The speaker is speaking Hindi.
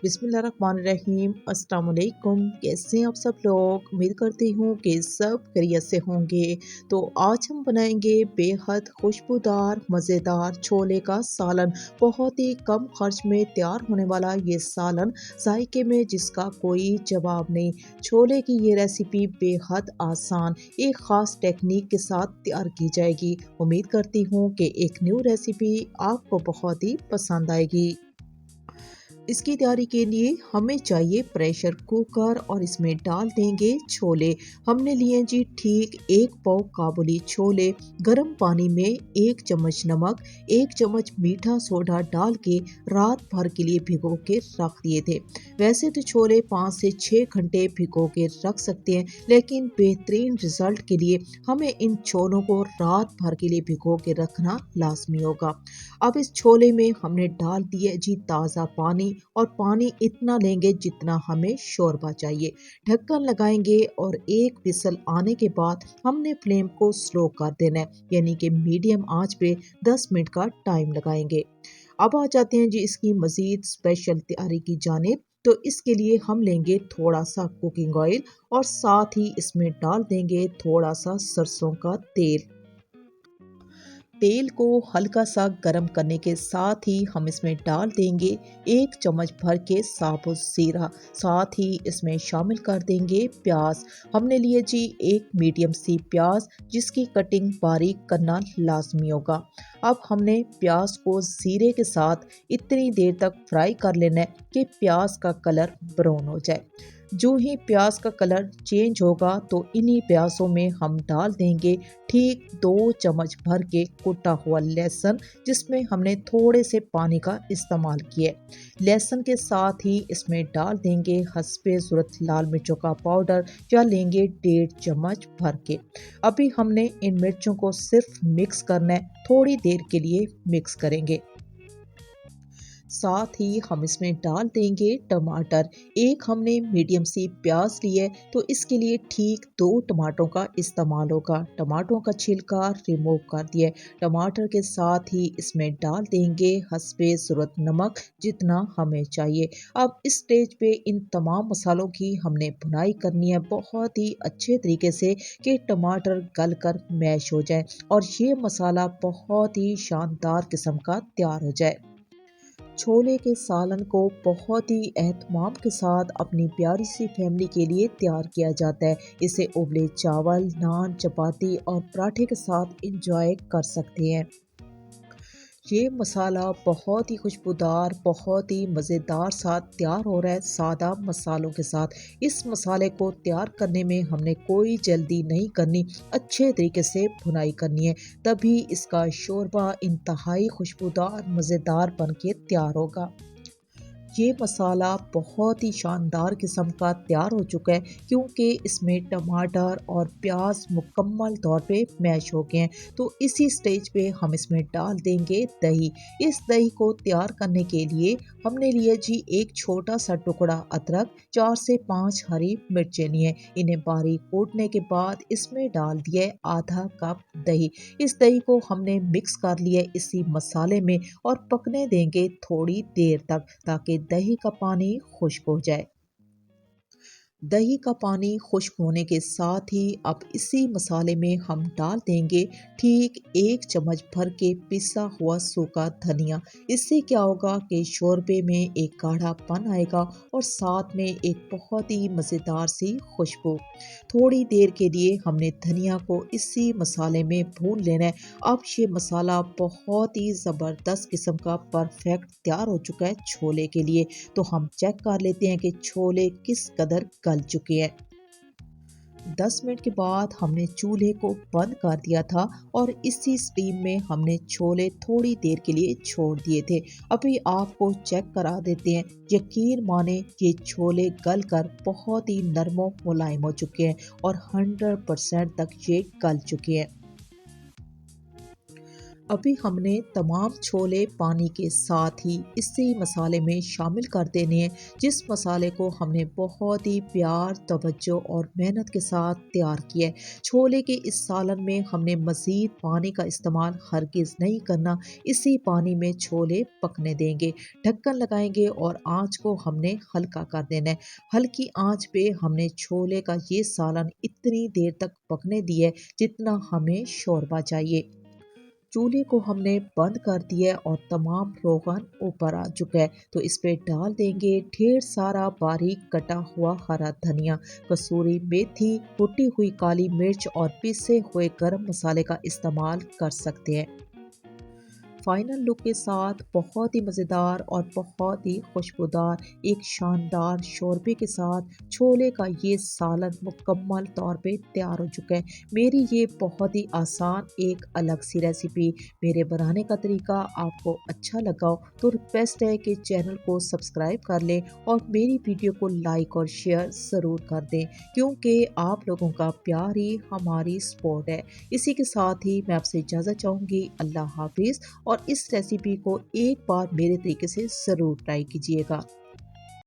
बिस्मिल्लाहिर्रहमानिर्रहीम। अस्सलाम वालेकुम। कैसे हैं आप सब लोग? उम्मीद करती हूँ कि सब खैरियत से होंगे। तो आज हम बनाएंगे बेहद खुशबूदार मज़ेदार छोले का सालन। बहुत ही कम खर्च में तैयार होने वाला ये सालन, जायके में जिसका कोई जवाब नहीं। छोले की ये रेसिपी बेहद आसान एक ख़ास टेक्निक के साथ तैयार की जाएगी। उम्मीद करती हूँ कि एक न्यू रेसिपी आपको बहुत ही पसंद आएगी। इसकी तैयारी के लिए हमें चाहिए प्रेशर कुकर और इसमें डाल देंगे छोले। हमने लिए जी ठीक 1 पाव काबुली छोले। गर्म पानी में 1 चम्मच नमक, 1 चम्मच मीठा सोडा डाल के रात भर के लिए भिगो के रख दिए थे। वैसे तो छोले 5 से 6 घंटे भिगो के रख सकते हैं, लेकिन बेहतरीन रिजल्ट के लिए हमें इन छोलों को रात भर के लिए भिगो के रखना लाजमी होगा। अब इस छोले में हमने डाल दिया जी ताज़ा पानी, और पानी इतना लेंगे जितना हमें शोरबा चाहिए। ढक्कन लगाएंगे और एक विसल आने के बाद हमने फ्लेम को स्लो कर देना है, यानी कि मीडियम आंच पे 10 मिनट का टाइम लगाएंगे। अब आ जाते हैं जी इसकी मज़ीद स्पेशल तैयारी की जानिब। तो इसके लिए हम लेंगे थोड़ा सा कुकिंग ऑयल और साथ ही इसमें डाल देंगे थोड़ा सा सरसों का तेल। तेल को हल्का सा गर्म करने के साथ ही हम इसमें डाल देंगे 1 चम्मच भर के साबुत जीरा। साथ ही इसमें शामिल कर देंगे प्याज। हमने लिए जी एक मीडियम सी प्याज, जिसकी कटिंग बारीक करना लाजमी होगा। अब हमने प्याज को जीरे के साथ इतनी देर तक फ्राई कर लेना है कि प्याज का कलर ब्राउन हो जाए। जो ही प्याज का कलर चेंज होगा तो इन्हीं प्याजों में हम डाल देंगे ठीक 2 चम्मच भर के कुटा हुआ लहसुन, जिसमें हमने थोड़े से पानी का इस्तेमाल किया। लहसुन के साथ ही इसमें डाल देंगे हस्बे ज़रूरत लाल मिर्चों का पाउडर, या लेंगे 1.5 चम्मच भर के। अभी हमने इन मिर्चों को सिर्फ मिक्स करना है, थोड़ी देर के लिए मिक्स करेंगे। साथ ही हम इसमें डाल देंगे टमाटर। एक हमने मीडियम सी प्याज ली है, तो इसके लिए ठीक 2 टमाटरों का इस्तेमाल होगा। टमाटरों का छिलका रिमूव कर दिया है। टमाटर के साथ ही इसमें डाल देंगे हस्बे ज़रूरत नमक, जितना हमें चाहिए। अब इस स्टेज पे इन तमाम मसालों की हमने भुनाई करनी है बहुत ही अच्छे तरीके से, कि टमाटर गल कर मैश हो जाए और ये मसाला बहुत ही शानदार किस्म का तैयार हो जाए। छोले के सालन को बहुत ही एहतमाम के साथ अपनी प्यारी सी फैमिली के लिए तैयार किया जाता है। इसे उबले चावल, नान, चपाती और पराठे के साथ इंजॉय कर सकते हैं। ये मसाला बहुत ही खुशबूदार, बहुत ही मज़ेदार साथ तैयार हो रहा है सादा मसालों के साथ। इस मसाले को तैयार करने में हमने कोई जल्दी नहीं करनी, अच्छे तरीके से भुनाई करनी है, तभी इसका शोरबा इंतहाई खुशबूदार मज़ेदार बन के तैयार होगा। ये मसाला बहुत ही शानदार किस्म का तैयार हो चुका है, क्योंकि इसमें टमाटर और प्याज मुकम्मल तौर पे मैश हो गए हैं। तो इसी स्टेज पे हम इसमें डाल देंगे दही। इस दही को तैयार करने के लिए हमने लिए जी एक छोटा सा टुकड़ा अदरक, 4 से 5 हरी मिर्चें लिए। इन्हें बारीक कूटने के बाद इसमें डाल दिए आधा कप दही। इस दही को हमने मिक्स कर लिया इसी मसाले में और पकने देंगे थोड़ी देर तक, ताकि दही का पानी खुश्क हो जाए। दही का पानी खुश्क होने के साथ ही अब इसी मसाले में हम डाल देंगे ठीक 1 चम्मच भर के पिसा हुआ सूखा धनिया। इससे क्या होगा कि शोरबे में एक गाढ़ापन आएगा और साथ में एक बहुत ही मज़ेदार सी खुशबू। थोड़ी देर के लिए हमने धनिया को इसी मसाले में भून लेना है। अब ये मसाला बहुत ही ज़बरदस्त किस्म का परफेक्ट तैयार हो चुका है छोले के लिए। तो हम चेक कर लेते हैं कि छोले किस कदर गल चुके हैं। 10 मिनट के बाद हमने चूल्हे को बंद कर दिया था और इसी स्टीम में हमने छोले थोड़ी देर के लिए छोड़ दिए थे। अभी आपको चेक करा देते हैं। यकीन माने ये छोले गल कर बहुत ही नरम मुलायम हो चुके हैं और 100% तक ये गल चुके हैं। अभी हमने तमाम छोले पानी के साथ ही इसी मसाले में शामिल कर देने हैं, जिस मसाले को हमने बहुत ही प्यार, तवज्जो और मेहनत के साथ तैयार किया है। छोले के इस सालन में हमने मज़ीद पानी का इस्तेमाल हरगिज़ नहीं करना, इसी पानी में छोले पकने देंगे। ढक्कन लगाएंगे और आँच को हमने हल्का कर देना है। हल्की आँच पे हमने छोले का ये सालन इतनी देर तक पकने दिया है, जितना हमें शोरबा चाहिए। चूल्हे को हमने बंद कर दिया है और तमाम रोगन ऊपर आ चुका है, तो इस पे डाल देंगे ढेर सारा बारीक कटा हुआ हरा धनिया, कसूरी मेथी, कुटी हुई काली मिर्च और पिसे हुए गरम मसाले का इस्तेमाल कर सकते हैं। फाइनल लुक के साथ बहुत ही मज़ेदार और बहुत ही खुशबूदार एक शानदार शोरबे के साथ छोले का ये सालन मुकम्मल तौर पे तैयार हो चुका है। मेरी ये बहुत ही आसान एक अलग सी रेसिपी, मेरे बनाने का तरीका आपको अच्छा लगा हो तो रिक्वेस्ट है कि चैनल को सब्सक्राइब कर लें और मेरी वीडियो को लाइक और शेयर ज़रूर कर दें, क्योंकि आप लोगों का प्यार ही हमारी सपोर्ट है। इसी के साथ ही मैं आपसे इजाज़त चाहूँगी। अल्लाह हाफिज़। और इस रेसिपी को एक बार मेरे तरीके से ज़रूर ट्राई कीजिएगा।